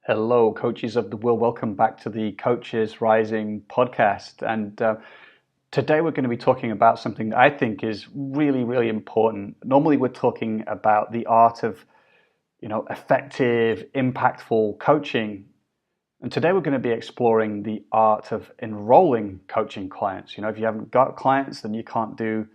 Hello, coaches of the world. Welcome back to the Coaches Rising podcast. And today we're going to be talking about something that I think is really, really important. Normally, we're talking about the art of, effective, impactful coaching. And today we're going to be exploring the art of enrolling coaching clients. If you haven't got clients, then you can't do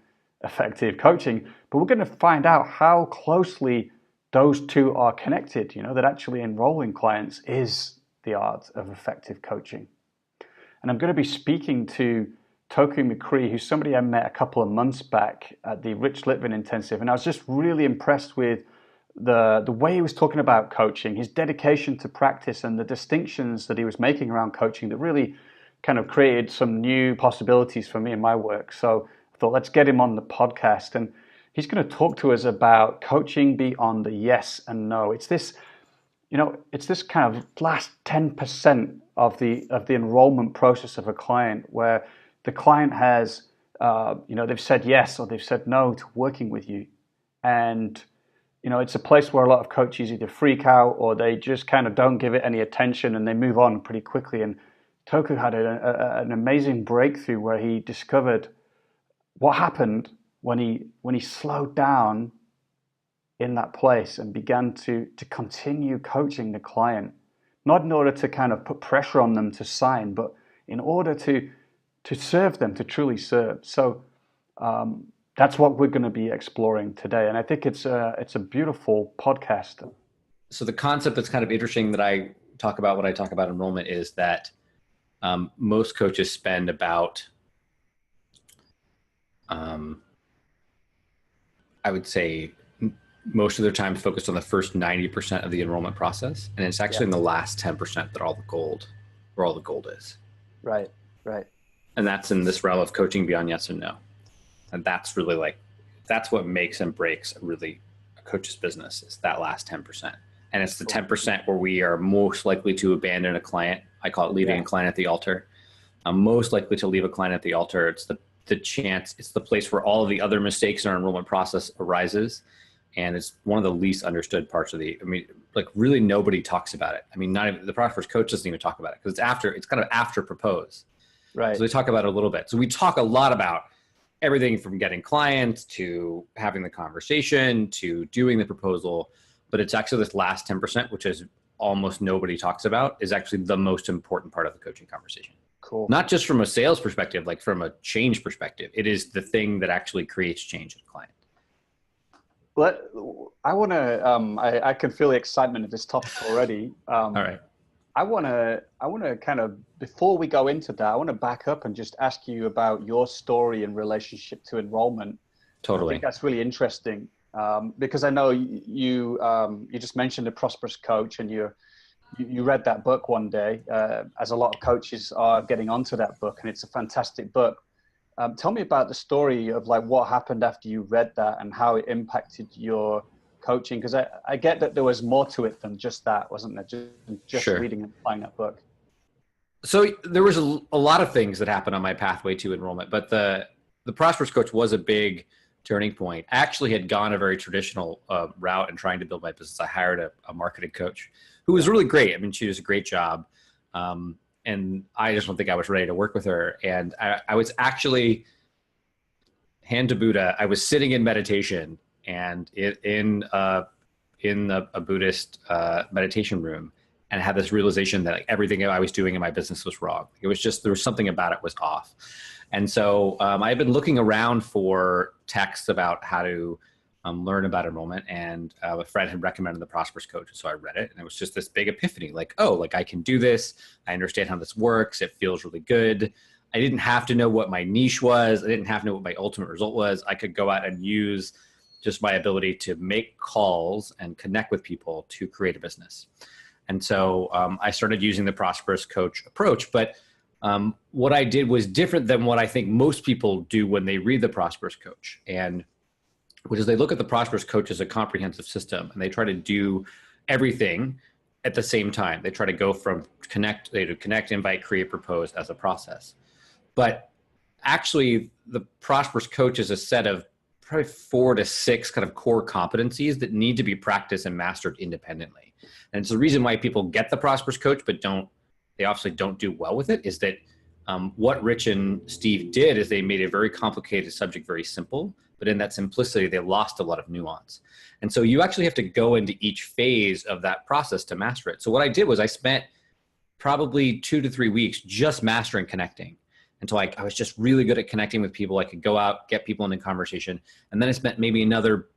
effective coaching. But we're going to find out how closely those two are connected, that actually enrolling clients is the art of effective coaching. And I'm going to be speaking to Toku McCree, who's somebody I met a couple of months back at the Rich Litvin Intensive. And I was just really impressed with the way he was talking about coaching, his dedication to practice, and the distinctions that he was making around coaching that really kind of created some new possibilities for me in my work. So I thought, let's get him on the podcast. And he's going to talk to us about coaching beyond the yes and no. It's this kind of last 10% of the enrollment process of a client where the client has, they've said yes or they've said no to working with you. And, it's a place where a lot of coaches either freak out or they just kind of don't give it any attention and they move on pretty quickly. And Toku had an amazing breakthrough where he discovered what happened when he slowed down in that place and began to continue coaching the client, not in order to kind of put pressure on them to sign, but in order to serve them, to truly serve. So that's what we're going to be exploring today, and I think it's a beautiful podcast. So the concept that's kind of interesting that I talk about when I talk about enrollment is that most coaches spend about I would say most of their time focused on the first 90% of the enrollment process. And it's actually in the last 10% that where all the gold is. Right. And that's in this realm of coaching beyond yes and no. And that's really that's what makes and breaks a coach's business, is that last 10%. And it's the 10% where we are most likely to abandon a client. I call it leaving a client at the altar. I'm most likely to leave a client at the altar. It's it's the place where all of the other mistakes in our enrollment process arises. And it's one of the least understood parts of really nobody talks about it. Not even the Prosperous coach doesn't even talk about it because it's kind of after propose. Right. So they talk about it a little bit. So we talk a lot about everything from getting clients to having the conversation to doing the proposal. But it's actually this last 10%, which is almost nobody talks about, is actually the most important part of the coaching conversation. Cool. Not just from a sales perspective, like from a change perspective. It is the thing that actually creates change in a client. I want to. I can feel the excitement of this topic already. All right. I want to kind of, before we go into that, I want to back up and just ask you about your story in relationship to enrollment. Totally. I think that's really interesting because I know you just mentioned the Prosperous Coach, and you read that book one day, as a lot of coaches are getting onto that book, and it's a fantastic book. Tell me about the story of what happened after you read that and how it impacted your coaching, because I get that there was more to it than just that, wasn't there? Just Sure. Reading and applying that book. So there was a lot of things that happened on my pathway to enrollment, but the Prosperous Coach was a big turning point. I actually had gone a very traditional route in trying to build my business. I hired a marketing coach who was really great. She did a great job. And I just don't think I was ready to work with her. And I was actually, hand to Buddha, I was sitting in meditation and in a Buddhist meditation room, and I had this realization that everything I was doing in my business was wrong. It was just, there was something about it was off. And so I had been looking around for texts about how to learn about enrollment, and a friend had recommended the Prosperous Coach. So I read it, and it was just this big epiphany, I can do this. I understand how this works. It feels really good. I didn't have to know what my niche was. I didn't have to know what my ultimate result was. I could go out and use just my ability to make calls and connect with people to create a business. And so I started using the Prosperous Coach approach, but what I did was different than what I think most people do when they read the Prosperous Coach, which is they look at the Prosperous Coach as a comprehensive system, and they try to do everything at the same time. They try to go from connect, invite, create, propose as a process. But actually, the Prosperous Coach is a set of probably 4 to 6 kind of core competencies that need to be practiced and mastered independently. And it's the reason why people get the Prosperous Coach, but they obviously don't do well with it, is that what Rich and Steve did is they made a very complicated subject very simple, but in that simplicity, they lost a lot of nuance. And so you actually have to go into each phase of that process to master it. So what I did was I spent probably 2 to 3 weeks just mastering connecting until I was just really good at connecting with people. I could go out, get people into conversation. And then I spent maybe another,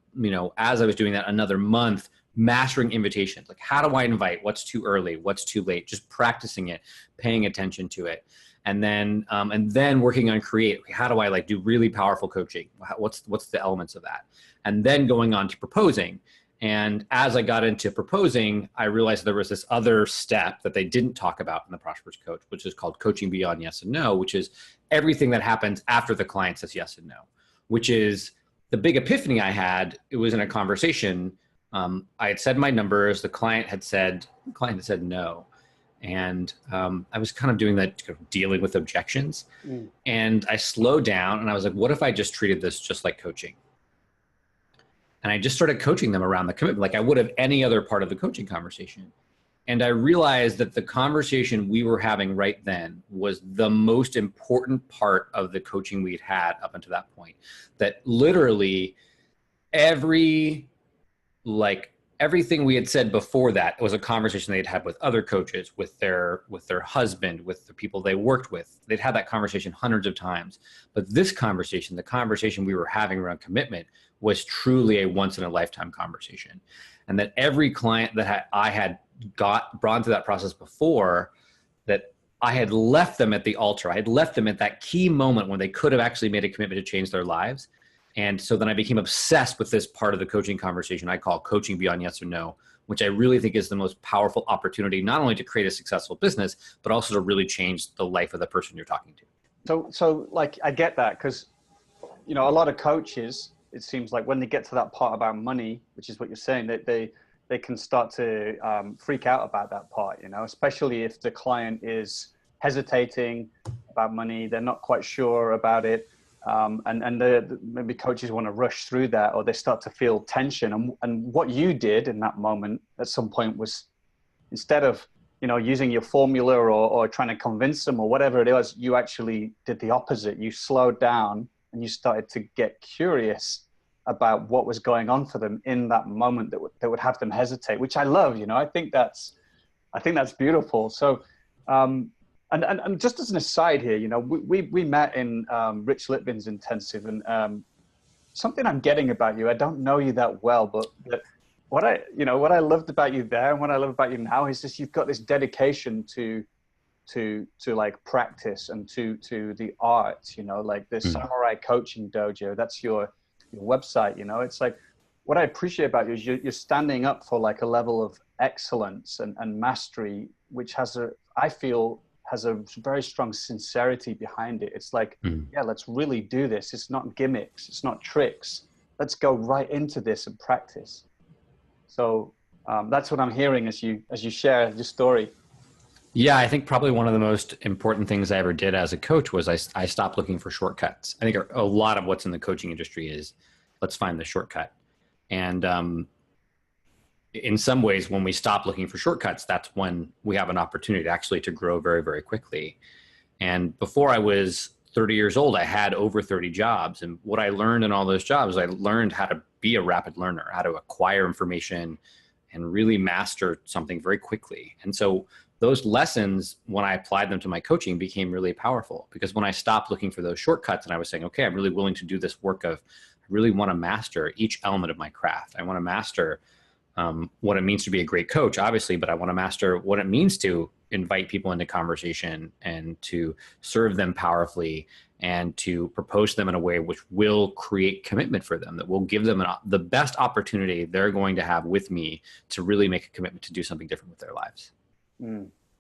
as I was doing that, another month mastering invitations. Like, how do I invite? What's too early? What's too late? Just practicing it, paying attention to it. And then working on create. How do I do really powerful coaching? What's the elements of that? And then going on to proposing. And as I got into proposing, I realized there was this other step that they didn't talk about in the Prosperous Coach, which is called coaching beyond yes and no, which is everything that happens after the client says yes and no, which is the big epiphany I had. It was in a conversation. I had said my numbers. The client had said no. And I was kind of doing that, dealing with objections. And I slowed down and I was like, what if I just treated this just like coaching? And I just started coaching them around the commitment like I would have any other part of the coaching conversation. And I realized that the conversation we were having right then was the most important part of the coaching we'd had up until that point. That literally everything we had said before that was a conversation they'd had with other coaches, with their husband, with the people they worked with. They'd had that conversation hundreds of times. But this conversation, the conversation we were having around commitment, was truly a once in a lifetime conversation. And that every client that I had brought through that process before, that I had left them at the altar. I had left them at that key moment when they could have actually made a commitment to change their lives. And so then I became obsessed with this part of the coaching conversation I call coaching beyond yes or no, which I really think is the most powerful opportunity, not only to create a successful business, but also to really change the life of the person you're talking to. So I get that, because, a lot of coaches, it seems like when they get to that part about money, which is what you're saying, that they can start to freak out about that part, especially if the client is hesitating about money, they're not quite sure about it. And maybe coaches want to rush through that, or they start to feel tension. And what you did in that moment at some point was, instead of, using your formula or trying to convince them or whatever it was, you actually did the opposite. You slowed down and you started to get curious about what was going on for them in that moment that would have them hesitate, which I love. I think that's beautiful. So, and just as an aside here, we met in Rich Litvin's intensive, and something I'm getting about you, I don't know you that well, but what I loved about you there and what I love about you now is just you've got this dedication to like practice and to the art, like the Samurai Coaching Dojo. That's your website. It's like, what I appreciate about you is you're standing up for like a level of excellence and mastery, which I feel has a very strong sincerity behind it. It's like, yeah, let's really do this. It's not gimmicks. It's not tricks. Let's go right into this and practice. So that's what I'm hearing as you share your story. Yeah, I think probably one of the most important things I ever did as a coach was I stopped looking for shortcuts. I think a lot of what's in the coaching industry is let's find the shortcut. And in some ways, when we stop looking for shortcuts, that's when we have an opportunity to grow very, very quickly. And before I was 30 years old, I had over 30 jobs. And what I learned in all those jobs, I learned how to be a rapid learner, how to acquire information and really master something very quickly. And so those lessons, when I applied them to my coaching, became really powerful, because when I stopped looking for those shortcuts and I was saying, okay, I'm really willing to do this work I really want to master each element of my craft. I want to master what it means to be a great coach, obviously, but I want to master what it means to invite people into conversation and to serve them powerfully and to propose to them in a way which will create commitment for them, that will give them the best opportunity they're going to have with me to really make a commitment to do something different with their lives.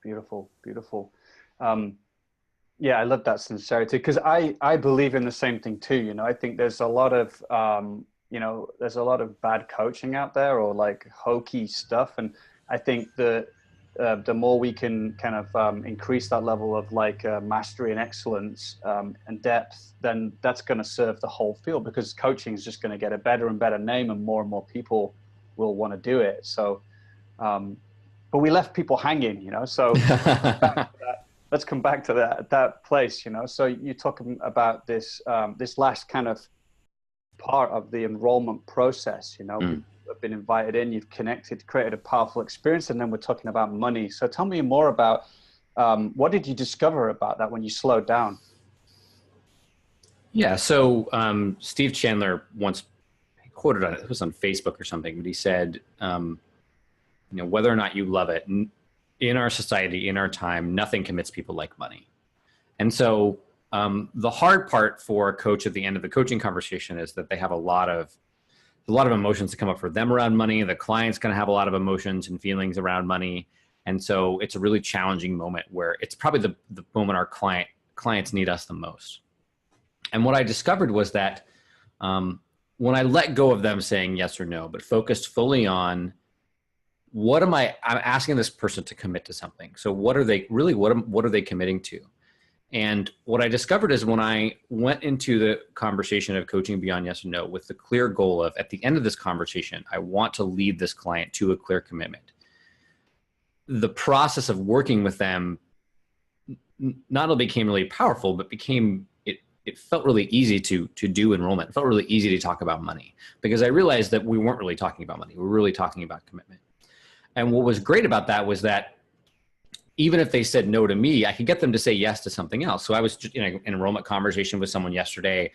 Beautiful, beautiful. Yeah, I love that sincerity, because I believe in the same thing too. I think there's a lot of there's a lot of bad coaching out there, or like hokey stuff, and I think that the more we can kind of increase that level of like mastery and excellence and depth, then that's going to serve the whole field, because coaching is just going to get a better and better name, and more people will want to do it. So, but we left people hanging, you know, so let's come back to that place, you know. So you're talking about this, this last kind of part of the enrollment process, you know. Have been invited in, you've connected, created a powerful experience, and then we're talking about money. So tell me more about what did you discover about that when you slowed down? Yeah, so Steve Chandler once quoted on it was on Facebook or something, but he said, you know, whether or not you love it, in our society, in our time, nothing commits people like money. And so the hard part for a coach at the end of the coaching conversation is that they have a lot of emotions to come up for them around money. The client's going to have a lot of emotions and feelings around money. And so it's a really challenging moment where it's probably the moment our clients need us the most. And what I discovered was that when I let go of them saying yes or no, but focused fully on I'm asking this person to commit to something. So what are they committing to? And what I discovered is when I went into the conversation of coaching beyond yes or no with the clear goal of, at the end of this conversation, I want to lead this client to a clear commitment. The process of working with them not only became really powerful, but it felt really easy to do enrollment. It felt really easy to talk about money, because I realized that we weren't really talking about money. We were really talking about commitment. And what was great about that was that even if they said no to me, I could get them to say yes to something else. So I was in an enrollment conversation with someone yesterday.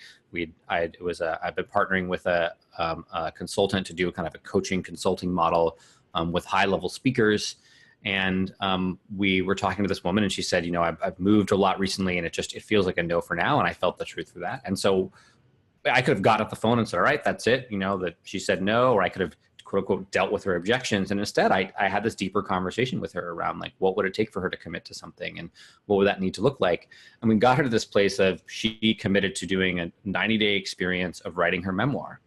I've been partnering with a consultant to do kind of a coaching consulting model with high level speakers. And we were talking to this woman, and she said, you know, I've moved a lot recently, and it feels like a no for now. And I felt the truth of that. And so I could have got off the phone and said, all right, that's it. You know, that she said no, or I could have quote unquote dealt with her objections. And instead I had this deeper conversation with her around like, what would it take for her to commit to something, and what would that need to look like? And we got her to this place of, she committed to doing a 90-day experience of writing her memoir.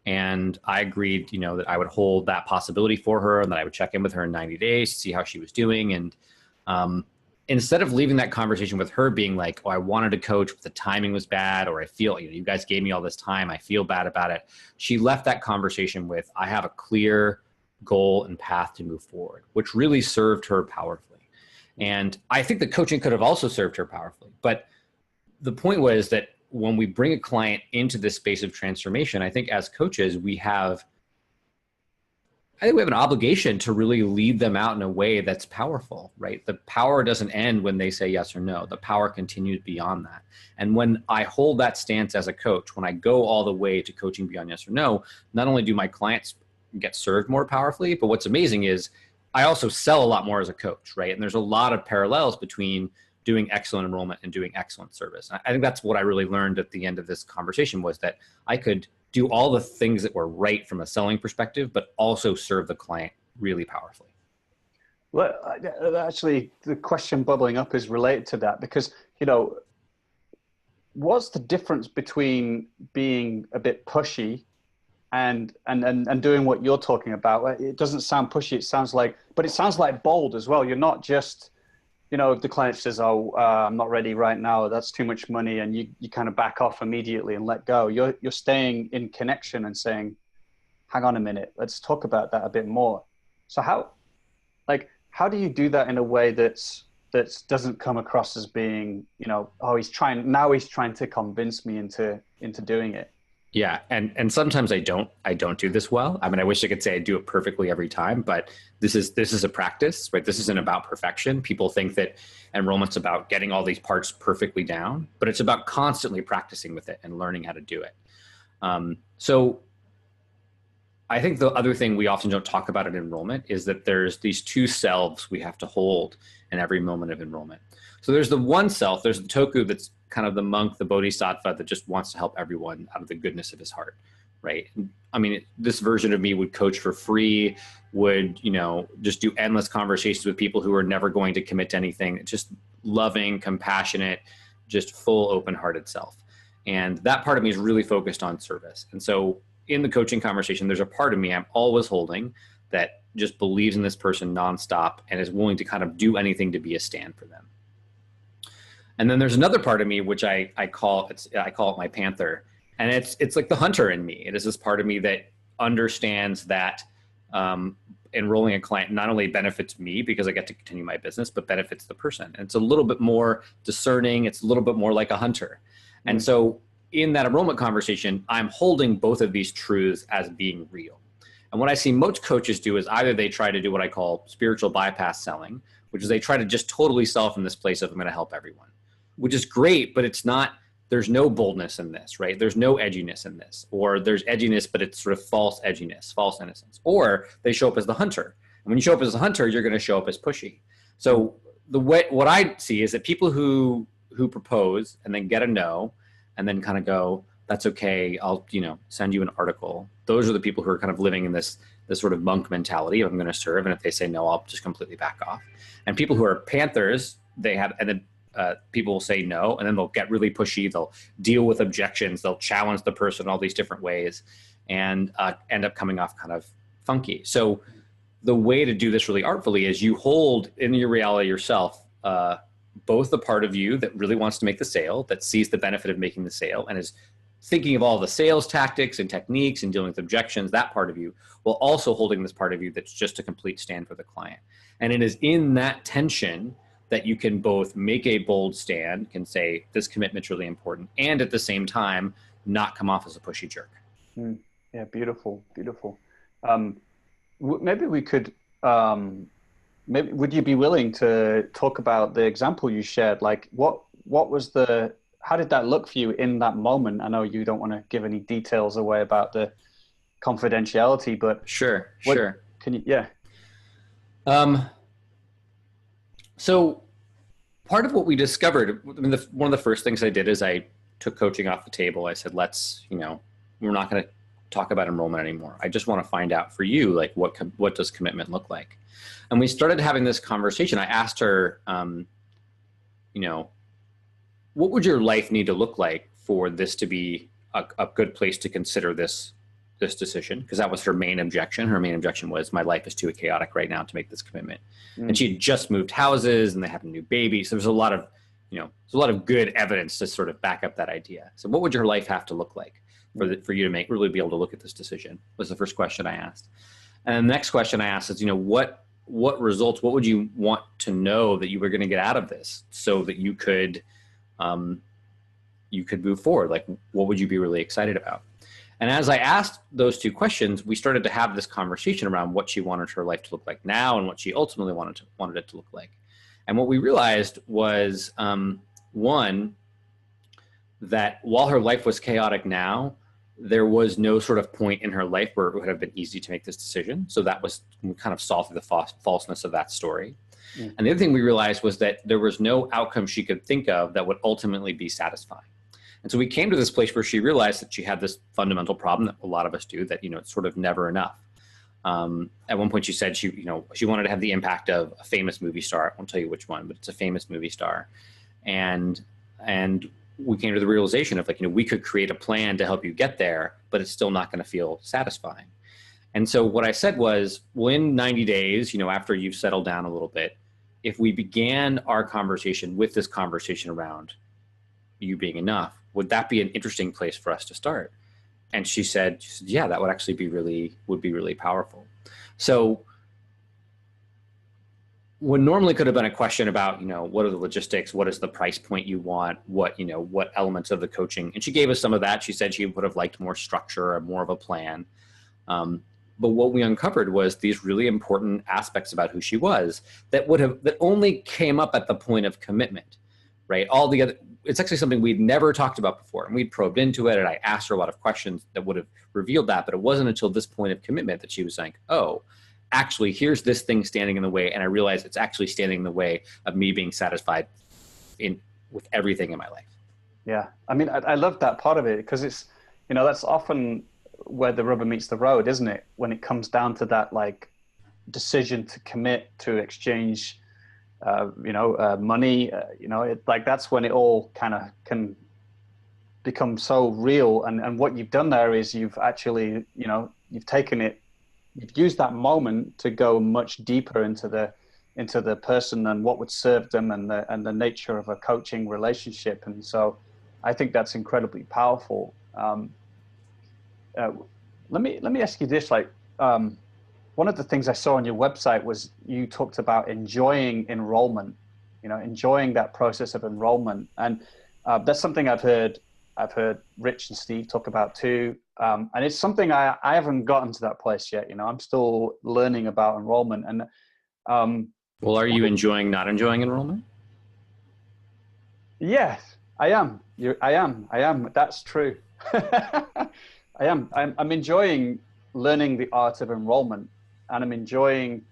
And I agreed, you know, that I would hold that possibility for her, and that I would check in with her in 90 days to see how she was doing. And instead of leaving that conversation with her being like, oh, I wanted to coach, but the timing was bad, or I feel, you know, you guys gave me all this time, I feel bad about it. She left that conversation with, I have a clear goal and path to move forward, which really served her powerfully. And I think the coaching could have also served her powerfully. But the point was that when we bring a client into this space of transformation, I think as coaches, we have an obligation to really lead them out in a way that's powerful, right? The power doesn't end when they say yes or no. The power continues beyond that. And when I hold that stance as a coach, when I go all the way to coaching beyond yes or no, not only do my clients get served more powerfully, but what's amazing is I also sell a lot more as a coach, right? And there's a lot of parallels between doing excellent enrollment and doing excellent service. And I think that's what I really learned at the end of this conversation, was that I could do all the things that were right from a selling perspective, but also serve the client really powerfully. Well, actually, the question bubbling up is related to that, because, you know, what's the difference between being a bit pushy and doing what you're talking about? It doesn't sound pushy. It sounds like bold as well. You're not just, you know, if the client says, oh, I'm not ready right now, that's too much money, and you kind of back off immediately and let go. You're staying in connection and saying, hang on a minute, let's talk about that a bit more. So how do you do that in a way that doesn't come across as being, you know, oh, he's trying to convince me into doing it? Yeah. And sometimes I don't do this well. I mean, I wish I could say I do it perfectly every time, but this is a practice, right? This isn't about perfection. People think that enrollment's about getting all these parts perfectly down, but it's about constantly practicing with it and learning how to do it. So I think the other thing we often don't talk about in enrollment is that there's these two selves we have to hold in every moment of enrollment. So there's the one self, there's the Toku that's kind of the monk, the bodhisattva that just wants to help everyone out of the goodness of his heart, right? I mean, this version of me would coach for free, would, you know, just do endless conversations with people who are never going to commit to anything, just loving, compassionate, just full open-hearted self. And that part of me is really focused on service. And so in the coaching conversation, there's a part of me I'm always holding that just believes in this person nonstop and is willing to kind of do anything to be a stand for them. And then there's another part of me, which I call it my panther. And it's like the hunter in me. It is this part of me that understands that enrolling a client not only benefits me because I get to continue my business, but benefits the person. And it's a little bit more discerning. It's a little bit more like a hunter. And so in that enrollment conversation, I'm holding both of these truths as being real. And what I see most coaches do is either they try to do what I call spiritual bypass selling, which is they try to just totally sell from this place of I'm going to help everyone, which is great, but it's not, there's no boldness in this, right? There's no edginess in this, or there's edginess, but it's sort of false edginess, false innocence. Or they show up as the hunter. And when you show up as the hunter, you're going to show up as pushy. So what I see is that people who propose and then get a no, and then kind of go, that's okay, I'll, send you an article. Those are the people who are kind of living in this sort of monk mentality of I'm going to serve. And if they say no, I'll just completely back off. And people who are panthers, people will say no, and then they'll get really pushy. They'll deal with objections. They'll challenge the person in all these different ways and end up coming off kind of funky. So the way to do this really artfully is you hold in your reality yourself, both the part of you that really wants to make the sale, that sees the benefit of making the sale and is thinking of all the sales tactics and techniques and dealing with objections, that part of you, while also holding this part of you that's just a complete stand for the client. And it is in that tension that you can both make a bold stand, can say this commitment's really important, and at the same time, not come off as a pushy jerk. Yeah, beautiful, beautiful. Maybe we could, maybe would you be willing to talk about the example you shared? Like what was how did that look for you in that moment? I know you don't want to give any details away about the confidentiality, but sure. Can you, yeah. So part of what we discovered, one of the first things I did is I took coaching off the table. I said, let's, we're not going to talk about enrollment anymore. I just want to find out for you, like what does commitment look like? And we started having this conversation. I asked her, what would your life need to look like for this to be a good place to consider this decision? Because that was her main objection. Her main objection was my life is too chaotic right now to make this commitment. And she had just moved houses and they had a new baby. So there's a lot of good evidence to sort of back up that idea. So what would your life have to look like for you to really be able to look at this decision? Was the first question I asked. And the next question I asked is, what results, what would you want to know that you were going to get out of this so that you could move forward? Like, what would you be really excited about? And as I asked those two questions, we started to have this conversation around what she wanted her life to look like now and what she ultimately wanted it to look like. And what we realized was, one, that while her life was chaotic now, there was no sort of point in her life where it would have been easy to make this decision. So that was, we kind of solved the falseness of that story. And the other thing we realized was that there was no outcome she could think of that would ultimately be satisfying. And so we came to this place where she realized that she had this fundamental problem that a lot of us do, that, it's sort of never enough. At one point she said she wanted to have the impact of a famous movie star. I won't tell you which one, but it's a famous movie star. And we came to the realization of we could create a plan to help you get there, but it's still not going to feel satisfying. And so what I said was, well, in 90 days, after you've settled down a little bit, if we began our conversation with this conversation around you being enough, would that be an interesting place for us to start? And she said, yeah, that would actually be really powerful. So what normally could have been a question about, what are the logistics? What is the price point you want? What elements of the coaching? And she gave us some of that. She said she would have liked more structure or more of a plan. But what we uncovered was these really important aspects about who she was that only came up at the point of commitment, right? It's actually something we'd never talked about before, and we'd probed into it, and I asked her a lot of questions that would have revealed that, but it wasn't until this point of commitment that she was saying, oh, actually, here's this thing standing in the way, and I realized it's actually standing in the way of me being satisfied with everything in my life. Yeah, I mean, I love that part of it, because it's, that's often where the rubber meets the road, isn't it? When it comes down to that, decision to commit, to exchange money, that's when it all kind of can become so real. And what you've done there is you've actually, you've taken it you've used that moment to go much deeper into the person and what would serve them and the nature of a coaching relationship. And so I think that's incredibly powerful. Let me ask you this, like, one of the things I saw on your website was you talked about enjoying enrollment, enjoying that process of enrollment. And that's something I've heard Rich and Steve talk about too. And it's something I haven't gotten to that place yet. I'm still learning about enrollment. And well, are you enjoying not enjoying enrollment? yes, I am. I am. That's true. I am. I'm enjoying learning the art of enrollment, and I'm enjoying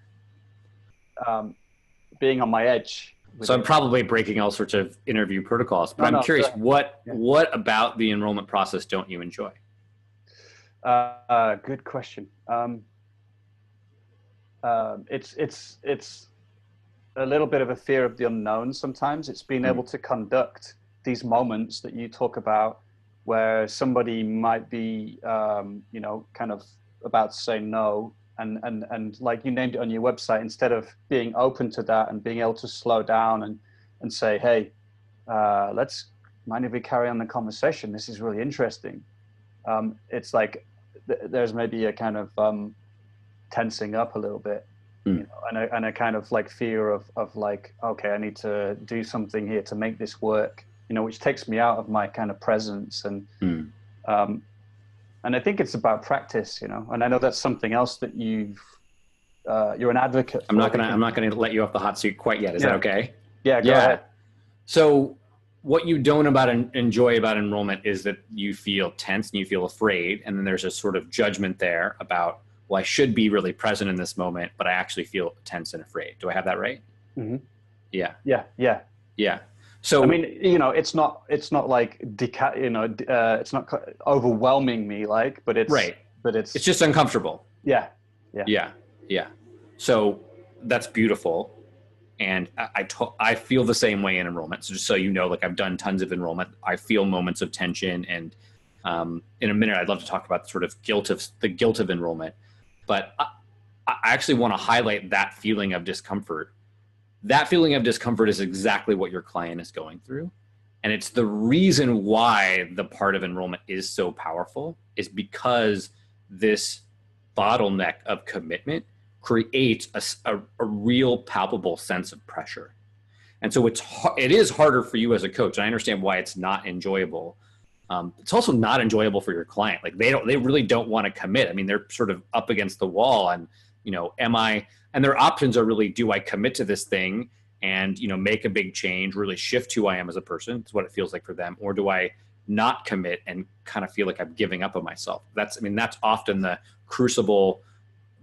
being on my edge. So I'm probably breaking all sorts of interview protocols, but I'm curious, what about the enrollment process don't you enjoy? Good question. It's a little bit of a fear of the unknown. Sometimes it's being able to conduct these moments that you talk about, where somebody might be, kind of about to say no, and like you named it on your website, instead of being open to that and being able to slow down and say, hey, let's mind if we carry on the conversation? This is really interesting. It's like there's maybe a kind of tensing up a little bit, and a kind of like fear of like, okay, I need to do something here to make this work, which takes me out of my kind of presence. And I think it's about practice, and I know that's something else that you're an advocate for. I'm not gonna let you off the hot seat quite yet. Is that okay? Yeah, go ahead. So what you don't enjoy about enrollment is that you feel tense and you feel afraid, and then there's a sort of judgment there about, well, I should be really present in this moment, but I actually feel tense and afraid. Do I have that right? Mm-hmm. Yeah. So I mean, it's not like it's not overwhelming me, like, but it's right. But it's just uncomfortable. Yeah. So that's beautiful, and I feel the same way in enrollment. So just so you know, like, I've done tons of enrollment. I feel moments of tension, and in a minute, I'd love to talk about the guilt of enrollment. But I actually want to highlight that feeling of discomfort. That feeling of discomfort is exactly what your client is going through. And it's the reason why the part of enrollment is so powerful, is because this bottleneck of commitment creates a real palpable sense of pressure. And so it is harder for you as a coach. And I understand why it's not enjoyable. It's also not enjoyable for your client. Like, they really don't want to commit. I mean, they're sort of up against the wall, and, and their options are really, do I commit to this thing and, make a big change, really shift who I am as a person? It's what it feels like for them. Or do I not commit and kind of feel like I'm giving up on myself? That's often the crucible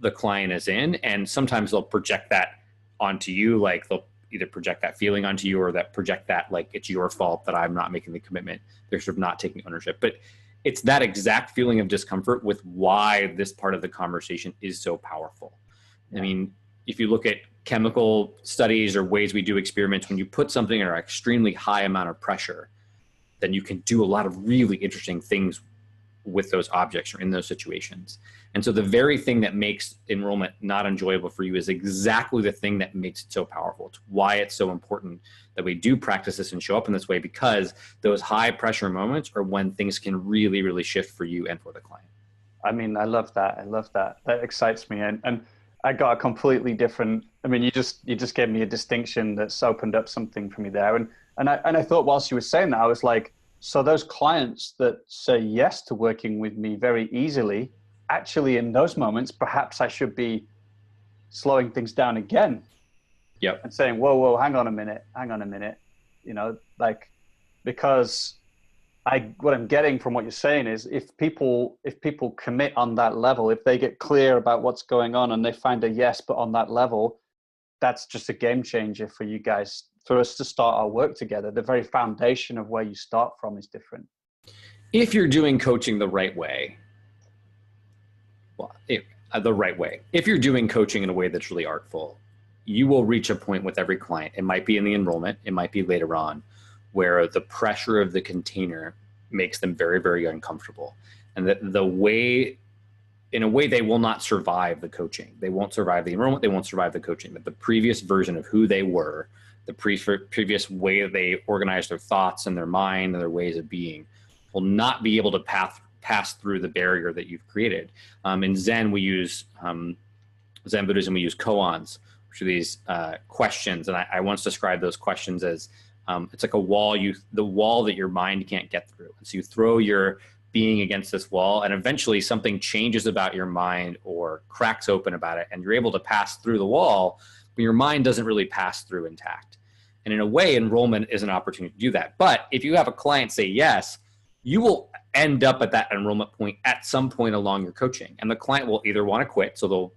the client is in. And sometimes they'll project that onto you. Like, they'll either project that feeling onto you, or that project that, like, it's your fault that I'm not making the commitment. They're sort of not taking ownership. But it's that exact feeling of discomfort with why this part of the conversation is so powerful. Yeah. I mean, if you look at chemical studies or ways we do experiments, when you put something under an extremely high amount of pressure, then you can do a lot of really interesting things with those objects or in those situations. And so the very thing that makes enrollment not enjoyable for you is exactly the thing that makes it so powerful. It's why it's so important that we do practice this and show up in this way, because those high pressure moments are when things can really, really shift for you and for the client. I mean, I love that. That excites me. And I got a completely different, you just gave me a distinction that's opened up something for me there. And I thought, whilst you were saying that, I was like, so those clients that say yes to working with me very easily, actually in those moments, perhaps I should be slowing things down again. Yep. And saying, whoa, hang on a minute. Because what I'm getting from what you're saying is, if people commit on that level, if they get clear about what's going on and they find a yes, but on that level, that's just a game changer for you guys, for us to start our work together. The very foundation of where you start from is different. If you're doing coaching the right way, if you're doing coaching in a way that's really artful, you will reach a point with every client. It might be in the enrollment, it might be later on, where the pressure of the container makes them very, very uncomfortable. And the way in a way, they will not survive the coaching. They won't survive the enrollment. They won't survive the coaching. But the previous version of who they were, the previous way that they organize their thoughts and their mind and their ways of being, will not be able to pass through the barrier that you've created. In Zen, we use Zen Buddhism. We use koans, which are these questions, and I once described those questions as it's like a wall. The wall that your mind can't get through, and so you throw your being against this wall, and eventually something changes about your mind or cracks open about it, and you're able to pass through the wall, but your mind doesn't really pass through intact. And in a way, enrollment is an opportunity to do that. But if you have a client say yes, you will end up at that enrollment point at some point along your coaching, and the client will either want to quit, so they'll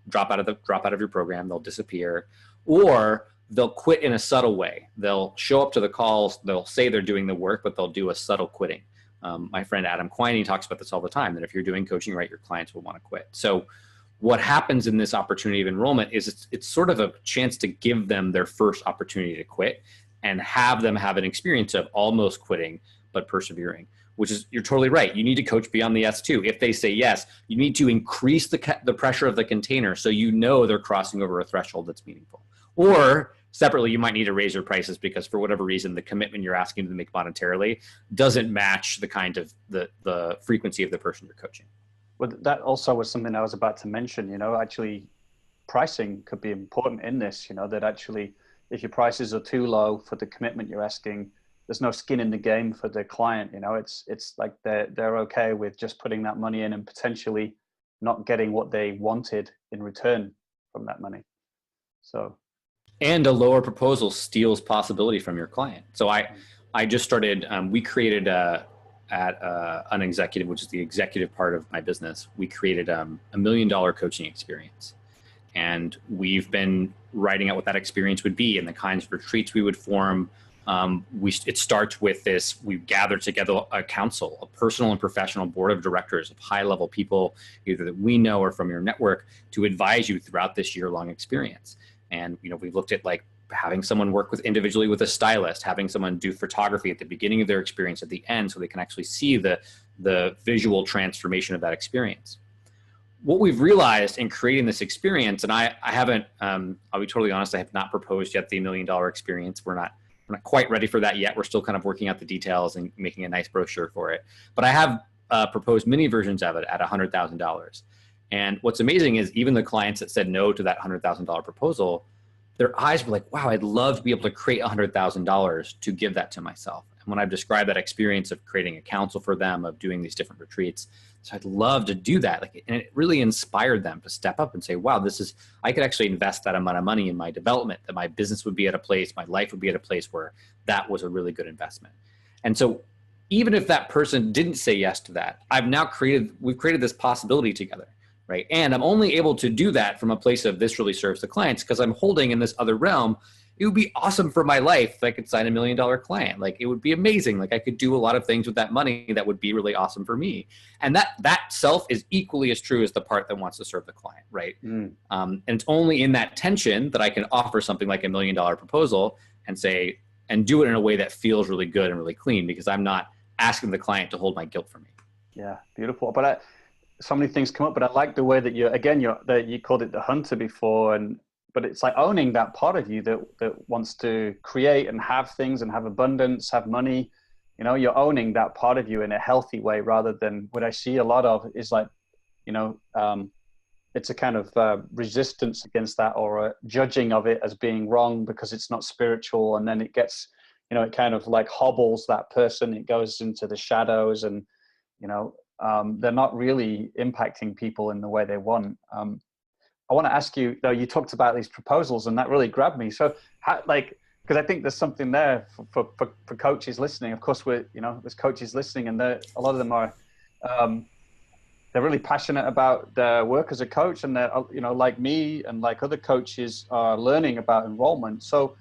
drop out of your program, they'll disappear, or they'll quit in a subtle way. They'll show up to the calls, they'll say they're doing the work, but they'll do a subtle quitting. My friend Adam Quiney talks about this all the time, that if you're doing coaching right, your clients will want to quit. So what happens in this opportunity of enrollment is it's sort of a chance to give them their first opportunity to quit and have them have an experience of almost quitting, but persevering, which is, you're totally right. You need to coach beyond the S2. If they say yes, you need to increase the pressure of the container so you know they're crossing over a threshold that's meaningful. Or separately, you might need to raise your prices because for whatever reason, the commitment you're asking them to make monetarily doesn't match the kind of the frequency of the person you're coaching. Well, that also was something I was about to mention, actually pricing could be important in this, that actually if your prices are too low for the commitment you're asking, there's no skin in the game for the client. It's like they're okay with just putting that money in and potentially not getting what they wanted in return from that money. So. And a lower proposal steals possibility from your client. So I just started, we created at an executive, which is the executive part of my business, we created $1 million coaching experience. And we've been writing out what that experience would be and the kinds of retreats we would form. It starts with this, we gather together a council, a personal and professional board of directors of high-level people, either that we know or from your network, to advise you throughout this year-long experience. And, we looked at like having someone work individually with a stylist, having someone do photography at the beginning of their experience, at the end, so they can actually see the visual transformation of that experience. What we've realized in creating this experience, and I haven't, I'll be totally honest, I have not proposed yet the $1 million experience. We're not quite ready for that yet. We're still kind of working out the details and making a nice brochure for it. But I have proposed mini versions of it at $100,000. And what's amazing is even the clients that said no to that $100,000 proposal, their eyes were like, wow, I'd love to be able to create $100,000 to give that to myself. And when I've described that experience of creating a council for them, of doing these different retreats, so I'd love to do that. And it really inspired them to step up and say, wow, I could actually invest that amount of money in my development, that my business would be at a place, my life would be at a place where that was a really good investment. And so even if that person didn't say yes to that, we've created this possibility together. Right. And I'm only able to do that from a place of this really serves the clients because I'm holding in this other realm. It would be awesome for my life if I could sign $1 million client. Like, it would be amazing. Like, I could do a lot of things with that money that would be really awesome for me. And that self is equally as true as the part that wants to serve the client. Right. And it's only in that tension that I can offer something like $1 million proposal and do it in a way that feels really good and really clean, because I'm not asking the client to hold my guilt for me. Yeah. Beautiful. But so many things come up, but I like the way that you called it the hunter before, but it's like owning that part of you that wants to create and have things and have abundance, have money. You're owning that part of you in a healthy way, rather than what I see a lot of is like, it's a kind of resistance against that, or a judging of it as being wrong because it's not spiritual, and then it gets, it kind of like hobbles that person. It goes into the shadows, and they're not really impacting people in the way they want. I want to ask you, though, you talked about these proposals, and that really grabbed me. So, because I think there's something there for coaches listening. Of course, there's coaches listening, and a lot of them are, they're really passionate about their work as a coach, and they're, like me and like other coaches are learning about enrollment. So,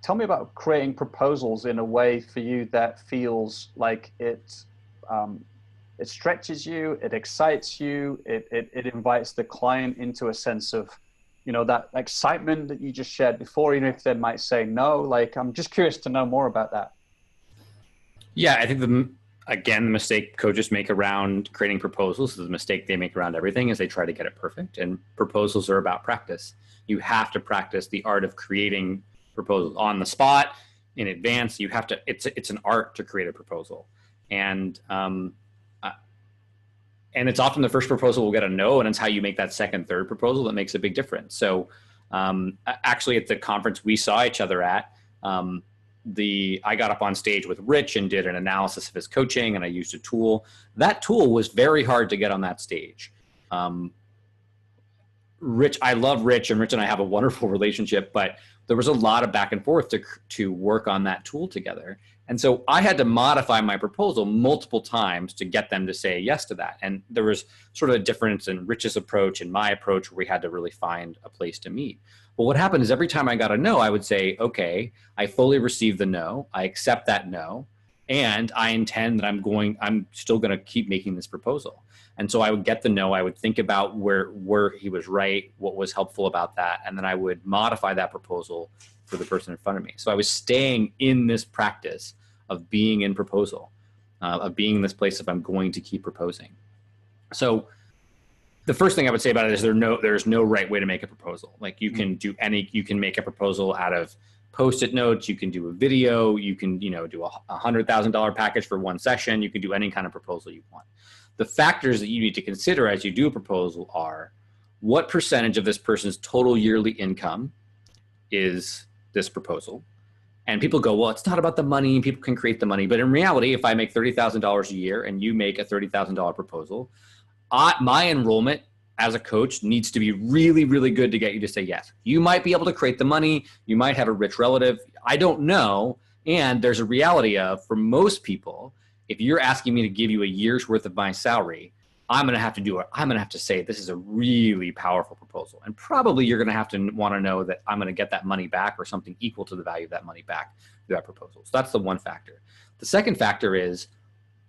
tell me about creating proposals in a way for you that feels like it stretches you, it excites you, it invites the client into a sense of, that excitement that you just shared before, even if they might say no. Like, I'm just curious to know more about that. Yeah, I think again, the mistake coaches make around creating proposals, the mistake they make around everything is they try to get it perfect. And proposals are about practice. You have to practice the art of creating proposals on the spot, in advance. You have to, it's an art to create a proposal. And it's often the first proposal will get a no, and it's how you make that second, third proposal that makes a big difference. So actually at the conference we saw each other at, I got up on stage with Rich and did an analysis of his coaching, and I used a tool. That tool was very hard to get on that stage. Rich, I love Rich, and Rich and I have a wonderful relationship, but there was a lot of back and forth to work on that tool together. And so I had to modify my proposal multiple times to get them to say yes to that. And there was sort of a difference in Rich's approach and my approach where we had to really find a place to meet. But what happened is every time I got a no, I would say, okay, I fully received the no. I accept that no. And I intend that I'm still going to keep making this proposal. And so I would get the no, I would think about where he was right, what was helpful about that, and then I would modify that proposal for the person in front of me. So I was staying in this practice of being in proposal, of being in this place of I'm going to keep proposing. So the first thing I would say about it is there's no right way to make a proposal. Like you can you can make a proposal out of Post-it notes, you can do a video, you can do a $100,000 package for one session, you can do any kind of proposal you want. The factors that you need to consider as you do a proposal are what percentage of this person's total yearly income is this proposal. And people go, well, it's not about the money, people can create the money. But in reality, if I make $30,000 a year and you make a $30,000 proposal, my enrollment as a coach needs to be really, really good to get you to say yes. You might be able to create the money. You might have a rich relative. I don't know. And there's a reality of, for most people, if you're asking me to give you a year's worth of my salary, I'm going to have to do it. I'm going to have to say, this is a really powerful proposal. And probably you're going to have to want to know that I'm going to get that money back or something equal to the value of that money back through that proposal. So that's the one factor. The second factor is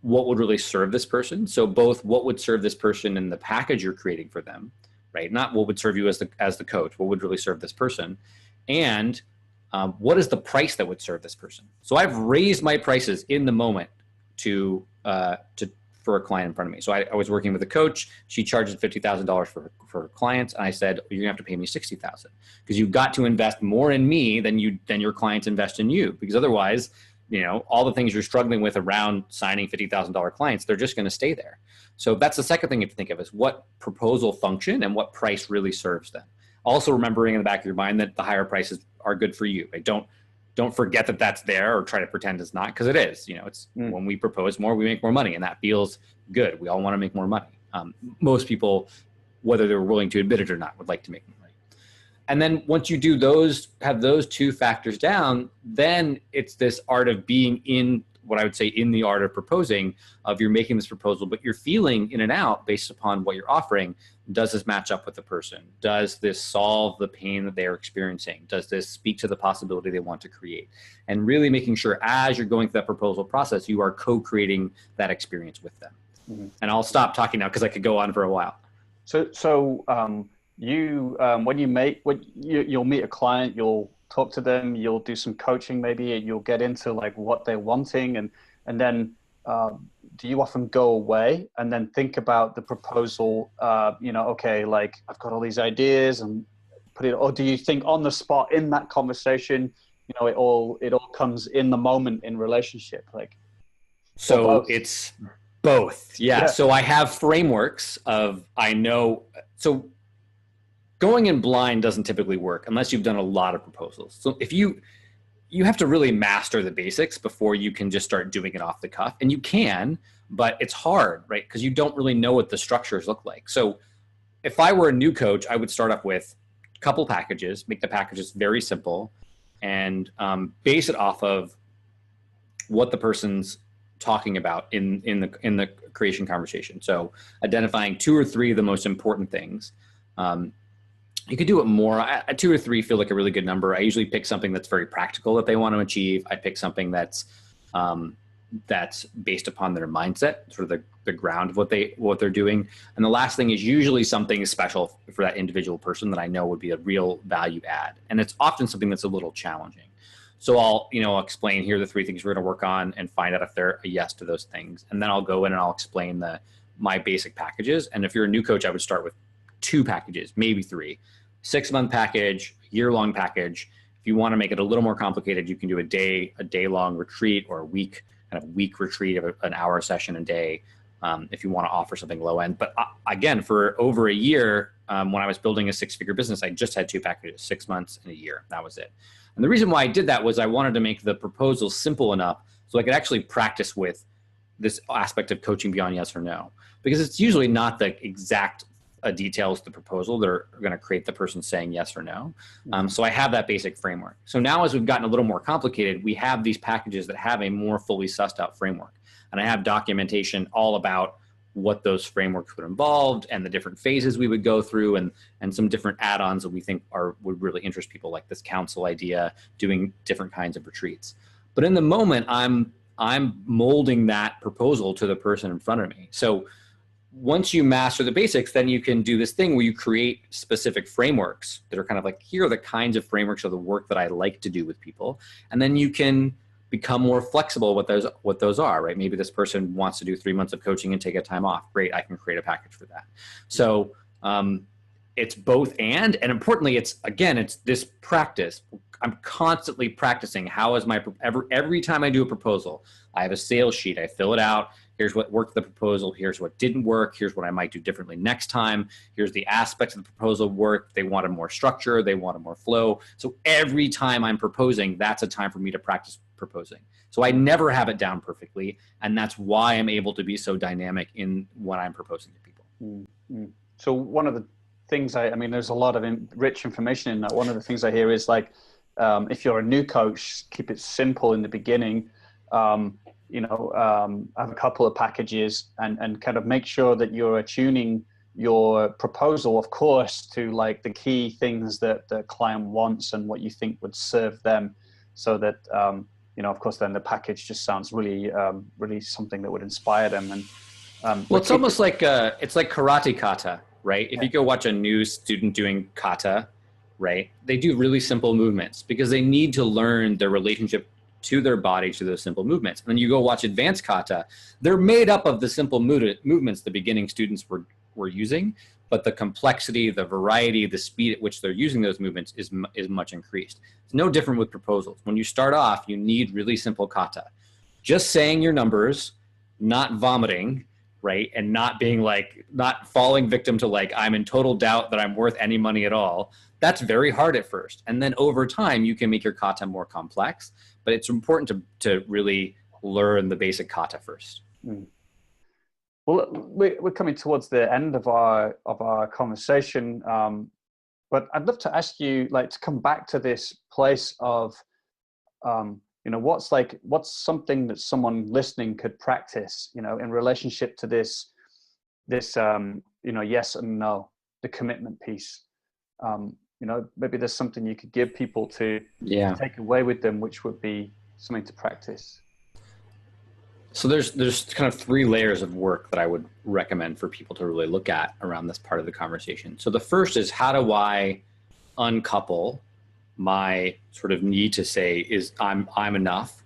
what would really serve this person. So both what would serve this person in the package you're creating for them, right? Not what would serve you as the coach, what would really serve this person. And what is the price that would serve this person? So I've raised my prices in the moment for a client in front of me. So I was working with a coach. She charges $50,000 for her clients. And I said, you're gonna have to pay me $60,000 because you've got to invest more in me than your clients invest in you. Because otherwise, all the things you're struggling with around signing $50,000 clients, they're just going to stay there. So that's the second thing you have to think of is what proposal function and what price really serves them. Also remembering in the back of your mind that the higher prices are good for you. Right? Don't forget that that's there or try to pretend it's not, because it is. It's when we propose more, we make more money, and that feels good. We all want to make more money. Most people, whether they're willing to admit it or not, would like to make more money. And then once you have those two factors down, then it's this art of being in what I would say in the art of proposing, of you're making this proposal, but you're feeling in and out based upon what you're offering. Does this match up with the person? Does this solve the pain that they're experiencing? Does this speak to the possibility they want to create? And really making sure as you're going through that proposal process, you are co-creating that experience with them. Mm-hmm. And I'll stop talking now because I could go on for a while. You'll meet a client, you'll talk to them, you'll do some coaching maybe, and you'll get into like what they're wanting, and then do you often go away and then think about the proposal? Okay, like I've got all these ideas and put it, or do you think on the spot in that conversation, it all comes in the moment in relationship, like? So it's both, yeah. So I have frameworks of So going in blind doesn't typically work unless you've done a lot of proposals. So if you have to really master the basics before you can just start doing it off the cuff. And you can, but it's hard, right? Because you don't really know what the structures look like. So if I were a new coach, I would start up with a couple packages, make the packages very simple, and base it off of what the person's talking about in the creation conversation. So identifying 2 or 3 of the most important things. You could do it more. 2 or 3 feel like a really good number. I usually pick something that's very practical that they want to achieve. I pick something that's based upon their mindset, sort of the ground of what they're doing. And the last thing is usually something special for that individual person that I know would be a real value add. And it's often something that's a little challenging. So I'll, I'll explain, here are the 3 things we're going to work on, and find out if they're a yes to those things. And then I'll go in and I'll explain my basic packages. And if you're a new coach, I would start with 2 packages, maybe 3. 6-month package, year-long package. If you want to make it a little more complicated, you can do a day-long retreat, or a week retreat of an hour session a day, if you want to offer something low end. But again, for over a year, when I was building a 6-figure business, I just had 2 packages, 6 months and a year. That was it. And the reason why I did that was I wanted to make the proposal simple enough so I could actually practice with this aspect of coaching beyond yes or no. Because it's usually not the exact details of the proposal that are going to create the person saying yes or no. So I have that basic framework. So now, as we've gotten a little more complicated, we have these packages that have a more fully sussed out framework. And I have documentation all about what those frameworks would involve, and the different phases we would go through, and some different add-ons that we think would really interest people, like this council idea, doing different kinds of retreats. But in the moment, I'm molding that proposal to the person in front of me. So once you master the basics, then you can do this thing where you create specific frameworks that are kind of like, here are the kinds of frameworks of the work that I like to do with people. And then you can become more flexible what those are, right? Maybe this person wants to do 3 months of coaching and take a time off. Great, I can create a package for that. So it's both and importantly, it's this practice. I'm constantly practicing. How is every time I do a proposal, I have a sales sheet, I fill it out. Here's what worked the proposal. Here's what didn't work. Here's what I might do differently next time. Here's the aspects of the proposal work. They wanted more structure. They wanted more flow. So every time I'm proposing, that's a time for me to practice proposing. So I never have it down perfectly. And that's why I'm able to be so dynamic in when I'm proposing to people. Mm-hmm. So one of the things there's a lot of rich information in that. One of the things I hear is like, if you're a new coach, keep it simple in the beginning. Have a couple of packages and kind of make sure that you're attuning your proposal, of course, to like the key things that the client wants and what you think would serve them, so that, of course, then the package just sounds really, really something that would inspire them. And it's almost like it's like karate kata, right? If you go watch a new student doing kata, right, they do really simple movements because they need to learn their relationship to their body, to those simple movements. And then you go watch advanced kata, they're made up of the simple movements the beginning students were using, but the complexity, the variety, the speed at which they're using those movements is much increased. It's no different with proposals. When you start off, you need really simple kata. Just saying your numbers, not vomiting, right? And not falling victim to like, I'm in total doubt that I'm worth any money at all. That's very hard at first. And then over time, you can make your kata more complex, but it's important to really learn the basic kata first. Mm. Well, we're coming towards the end of our conversation, but I'd love to ask you, like, to come back to this place of, what's something that someone listening could practice, in relationship to this, yes and no, the commitment piece. Maybe there's something you could give people to take away with them, which would be something to practice. So there's kind of 3 layers of work that I would recommend for people to really look at around this part of the conversation. So the first is, how do I uncouple my sort of need to say is I'm enough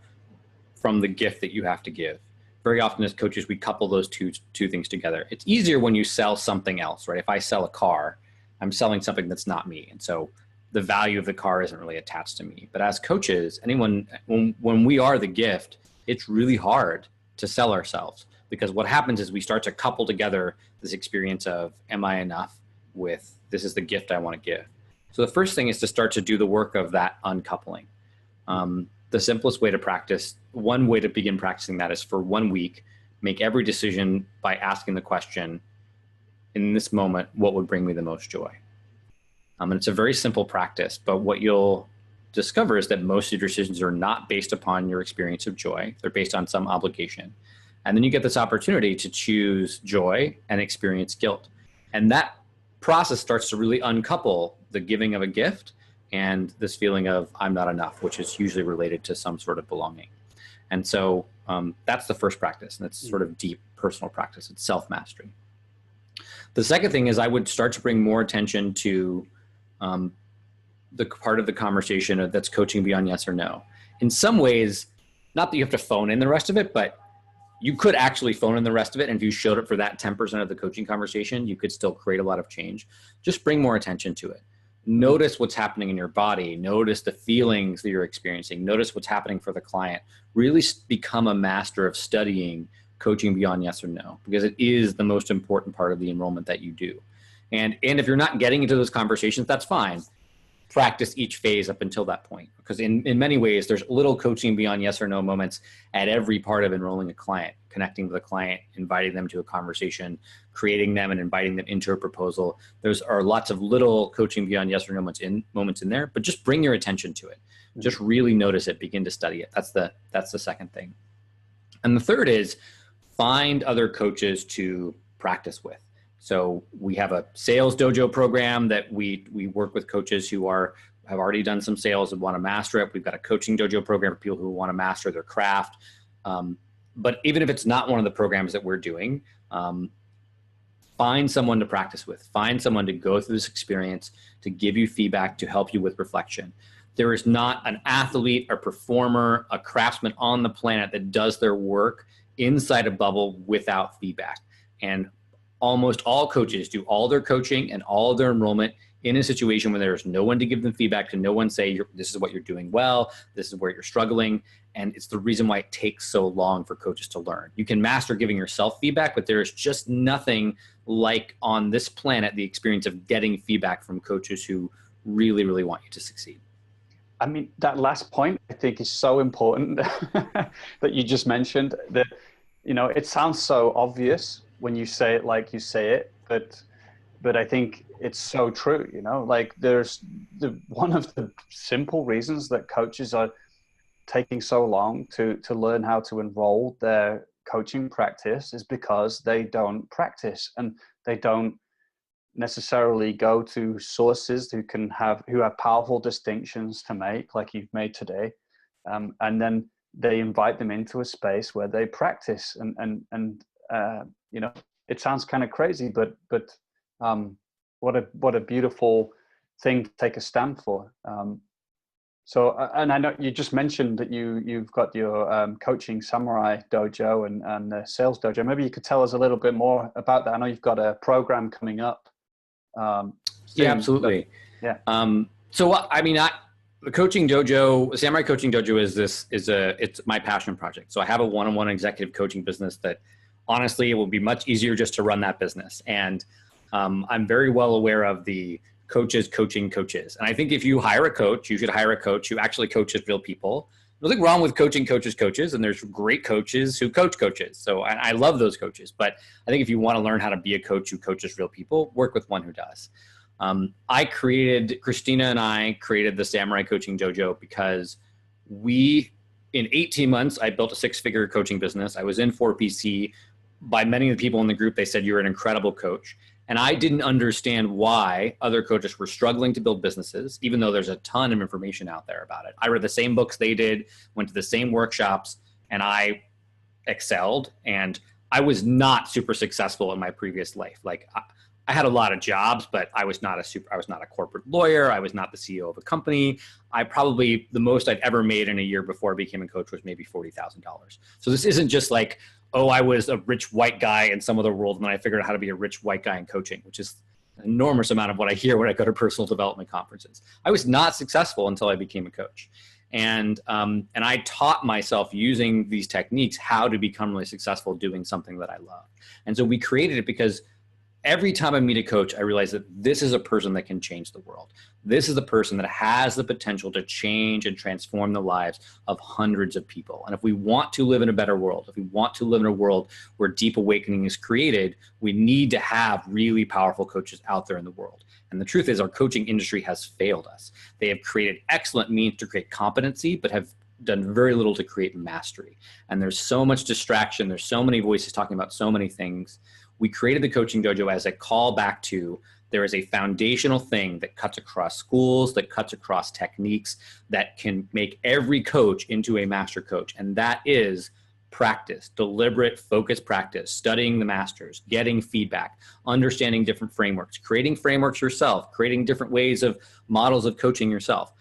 from the gift that you have to give? Very often as coaches, we couple those two things together. It's easier when you sell something else, right? If I sell a car, I'm selling something that's not me. And so the value of the car isn't really attached to me. But as coaches, when we are the gift, it's really hard to sell ourselves, because what happens is we start to couple together this experience of, am I enough, with this is the gift I want to give. So the first thing is to start to do the work of that uncoupling. The simplest way to practice, one way to begin practicing that, is for 1 week, make every decision by asking the question, in this moment, what would bring me the most joy? And it's a very simple practice, but what you'll discover is that most of your decisions are not based upon your experience of joy. They're based on some obligation. And then you get this opportunity to choose joy and experience guilt. And that process starts to really uncouple the giving of a gift and this feeling of I'm not enough, which is usually related to some sort of belonging. And so that's the first practice. And it's sort of deep personal practice. It's self-mastery. The second thing is I would start to bring more attention to the part of the conversation that's coaching beyond yes or no. in some ways, not that you have to phone in the rest of it, but you could actually phone in the rest of it. And if you showed up for that 10% of the coaching conversation, you could still create a lot of change. Just bring more attention to it. Notice what's happening in your body. Notice the feelings that you're experiencing. Notice what's happening for the client. Really become a master of studying coaching beyond yes or no, because it is the most important part of the enrollment that you do. And if you're not getting into those conversations, that's fine. Practice each phase up until that point, because in many ways, there's little coaching beyond yes or no moments at every part of enrolling a client, connecting with the client, inviting them to a conversation, creating them and inviting them into a proposal. There's are lots of little coaching beyond yes or no moments in there, but just bring your attention to it. Just really notice it, begin to study it. That's the second thing. And the third is find other coaches to practice with. So we have a sales dojo program that we work with coaches who have already done some sales and want to master it. We've got a coaching dojo program for people who want to master their craft. But even if it's not one of the programs that we're doing, find someone to practice with. Find someone to go through this experience, to give you feedback, to help you with reflection. There is not an athlete, a performer, a craftsman on the planet that does their work inside a bubble without feedback. And almost all coaches do all their coaching and all of their enrollment in a situation where there's no one to give them feedback, to no one say, this is what you're doing well, this is where you're struggling. And it's the reason why it takes so long for coaches to learn. You can master giving yourself feedback, but there is just nothing like on this planet the experience of getting feedback from coaches who really, really want you to succeed. I mean, that last point I think is so important that you just mentioned, that, it sounds so obvious when you say it like you say it, but I think it's so true. Like there's one of the simple reasons that coaches are taking so long to learn how to enroll their coaching practice is because they don't practice, and they don't necessarily go to sources who have powerful distinctions to make, like you've made today, and then they invite them into a space where they practice. And it sounds kind of crazy, but what a beautiful thing to take a stand for. So, and I know you just mentioned that you've got your coaching samurai dojo and the sales dojo. Maybe you could tell us a little bit more about that. I know you've got a program coming up. Yeah, absolutely. But, yeah. The coaching dojo, Samurai Coaching Dojo it's my passion project. So I have a one-on-one executive coaching business that honestly, it will be much easier just to run that business. And I'm very well aware of the coaches coaching coaches. And I think if you hire a coach, you should hire a coach who actually coaches real people. There's nothing wrong with coaching coaches, and there's great coaches who coach coaches. So I love those coaches. But I think if you want to learn how to be a coach who coaches real people, work with one who does. Christina and I created the Samurai Coaching Dojo because in 18 months, I built a 6-figure coaching business. I was in 4PC. By many of the people in the group, they said, you're an incredible coach. And I didn't understand why other coaches were struggling to build businesses, even though there's a ton of information out there about it. I read the same books they did, went to the same workshops, and I excelled. And I was not super successful in my previous life. Like I had a lot of jobs, but I was not a corporate lawyer. I was not the CEO of a company. The most I'd ever made in a year before I became a coach was maybe $40,000. So this isn't just like, oh, I was a rich white guy in some other world, and then I figured out how to be a rich white guy in coaching, which is an enormous amount of what I hear when I go to personal development conferences. I was not successful until I became a coach. And I taught myself using these techniques how to become really successful doing something that I love. And so we created it because every time I meet a coach, I realize that this is a person that can change the world. This is a person that has the potential to change and transform the lives of hundreds of people. And if we want to live in a better world, if we want to live in a world where deep awakening is created, we need to have really powerful coaches out there in the world. And the truth is, our coaching industry has failed us. They have created excellent means to create competency, but have done very little to create mastery. And there's so much distraction. There's so many voices talking about so many things. We created the Coaching Dojo as a call back to, there is a foundational thing that cuts across schools, that cuts across techniques, that can make every coach into a master coach. And that is practice, deliberate, focused practice, studying the masters, getting feedback, understanding different frameworks, creating frameworks yourself, creating different ways of models of coaching yourself,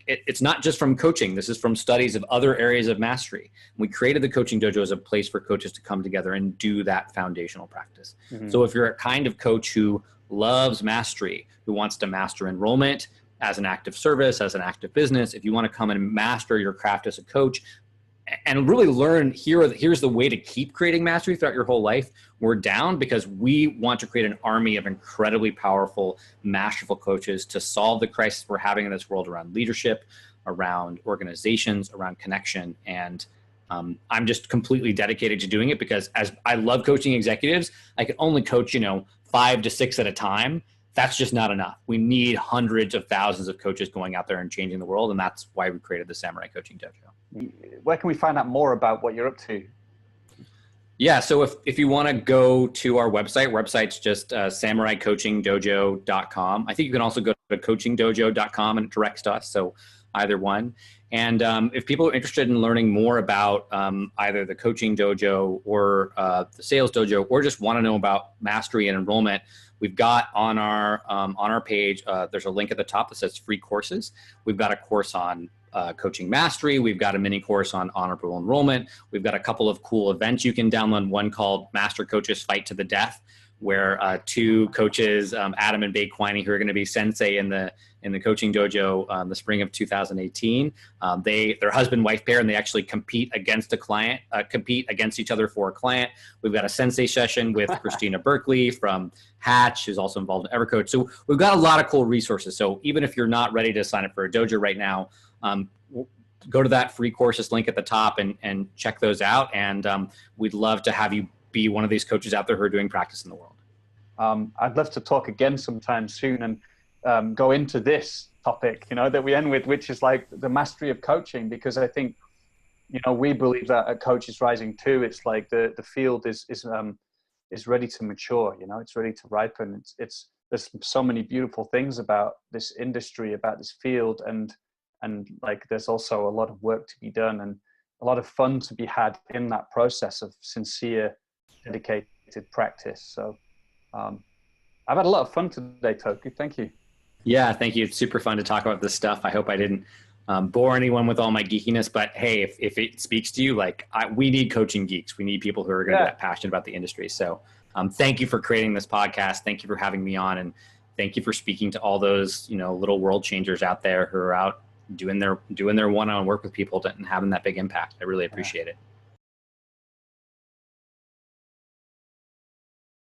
it's not just from coaching. This is from studies of other areas of mastery. We created the Coaching Dojo as a place for coaches to come together and do that foundational practice. So if you're a kind of coach who loves mastery, who wants to master enrollment as an active service, as an active business, if you want to come and master your craft as a coach and really learn, here's the way to keep creating mastery throughout your whole life, we're down, because we want to create an army of incredibly powerful, masterful coaches to solve the crisis we're having in this world around leadership, around organizations, around connection. And I'm just completely dedicated to doing it, because as I love coaching executives, I can only coach, 5 to 6 at a time. That's just not enough. We need hundreds of thousands of coaches going out there and changing the world. And that's why we created the Samurai Coaching Dojo. Where can we find out more about what you're up to? Yeah, so if you want to go to our website's just samuraicoachingdojo.com. I think you can also go to coachingdojo.com and it directs to us, so either one. And if people are interested in learning more about either the Coaching Dojo or the Sales Dojo, or just want to know about mastery and enrollment, we've got on our page, there's a link at the top that says free courses. We've got a course on coaching mastery. We've got a mini course on honorable enrollment. We've got a couple of cool events you can download. One called Master Coaches Fight to the Death, where 2 coaches, Adam and Bae Quiney, who are going to be sensei in the Coaching Dojo the spring of 2018. They're husband-wife pair, and they actually compete against each other for a client. We've got a sensei session with Christina Berkeley from Hatch, who's also involved in EverCoach. So we've got a lot of cool resources. So even if you're not ready to sign up for a dojo right now, go to that free courses link at the top and check those out. And we'd love to have you be one of these coaches out there who are doing practice in the world. I'd love to talk again sometime soon and go into this topic, that we end with, which is like the mastery of coaching, because I think, we believe that at Coaches Rising too, it's like the field is ready to mature, it's ready to ripen. There's so many beautiful things about this industry, about this field, and like there's also a lot of work to be done and a lot of fun to be had in that process of sincere, dedicated practice. So I've had a lot of fun today, Toku. Thank you. Yeah, thank you. It's super fun to talk about this stuff. I hope I didn't bore anyone with all my geekiness, but hey, if it speaks to you, we need coaching geeks. We need people who are going to be that passionate about the industry. So thank you for creating this podcast. Thank you for having me on, and thank you for speaking to all those, little world changers out there who are out doing their one-on-one work with people and having that big impact. I really appreciate it.